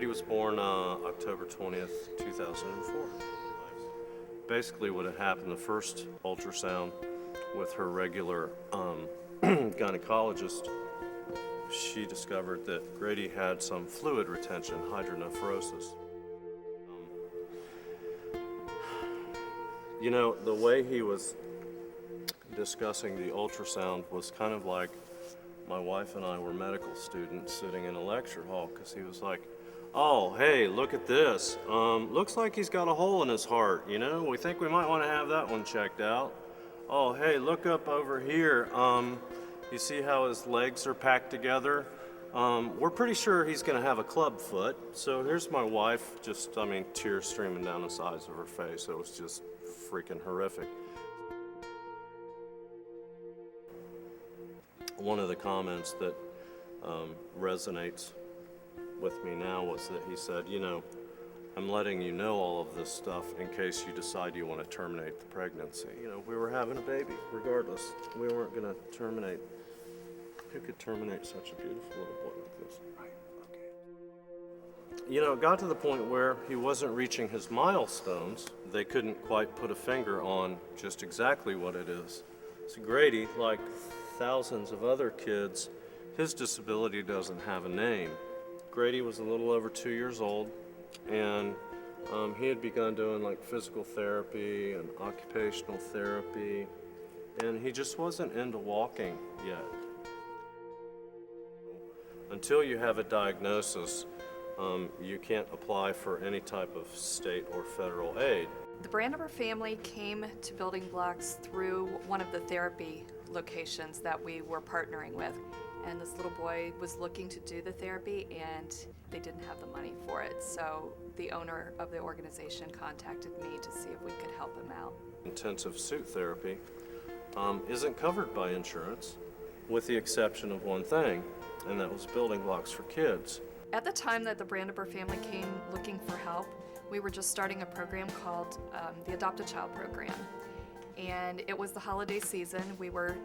Grady was born October 20th, 2004. Basically what had happened, the first ultrasound with her regular gynecologist, she discovered that Grady had some fluid retention, hydronephrosis. You know, the way he was discussing the ultrasound was kind of like my wife and I were medical students sitting in a lecture hall, because he was like, oh, hey, look at this. Looks like he's got a hole in his heart, you know? We think we might want to have that one checked out. Oh, hey, look up over here. You see how his legs are packed together? We're pretty sure he's going to have a club foot. So here's my wife, just, I mean, tears streaming down the sides of her face. It was just freaking horrific. One of the comments that resonates with me now was that he said, you know, I'm letting you know all of this stuff in case you decide you want to terminate the pregnancy. You know, we were having a baby regardless. We weren't going to terminate. Who could terminate such a beautiful little boy like this? Right, okay. You know, it got to the point where he wasn't reaching his milestones. They couldn't quite put a finger on just exactly what it is. So Grady, like thousands of other kids, his disability doesn't have a name. Grady was a little over 2 years old, and he had begun doing like physical therapy and occupational therapy, and he just wasn't into walking yet. Until you have a diagnosis, you can't apply for any type of state or federal aid. The Brandabur family came to Building Blocks through one of the therapy locations that we were partnering with. And this little boy was looking to do the therapy, and they didn't have the money for it. So the owner of the organization contacted me to see if we could help him out. Intensive suit therapy isn't covered by insurance, with the exception of one thing, and that was Building Blocks for Kids. At the time that the Brandabur family came looking for help, we were just starting a program called the Adopt a Child program. And it was the holiday season. We were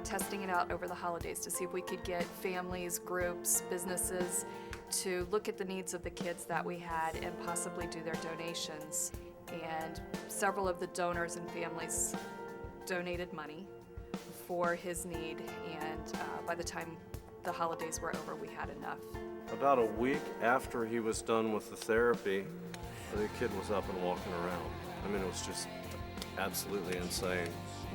testing it out over the holidays to see if we could get families, groups, businesses to look at the needs of the kids that we had and possibly do their donations. And several of the donors and families donated money for his need, and by the time the holidays were over, we had enough. About a week after he was done with the therapy, the kid was up and walking around. I mean, it was just absolutely insane.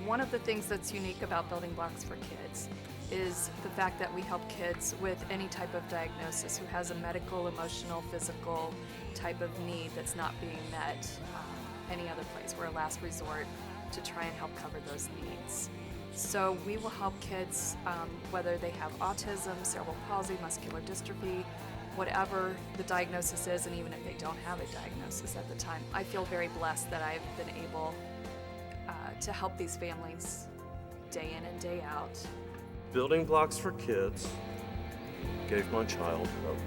One of the things that's unique about Building Blocks for Kids is the fact that we help kids with any type of diagnosis who has a medical, emotional, physical type of need that's not being met any other place. We're a last resort to try and help cover those needs. So we will help kids whether they have autism, cerebral palsy, muscular dystrophy, whatever the diagnosis is, and even if they don't have a diagnosis at the time. I feel very blessed that I've been able to help these families day in and day out. Building Blocks for Kids gave my child hope.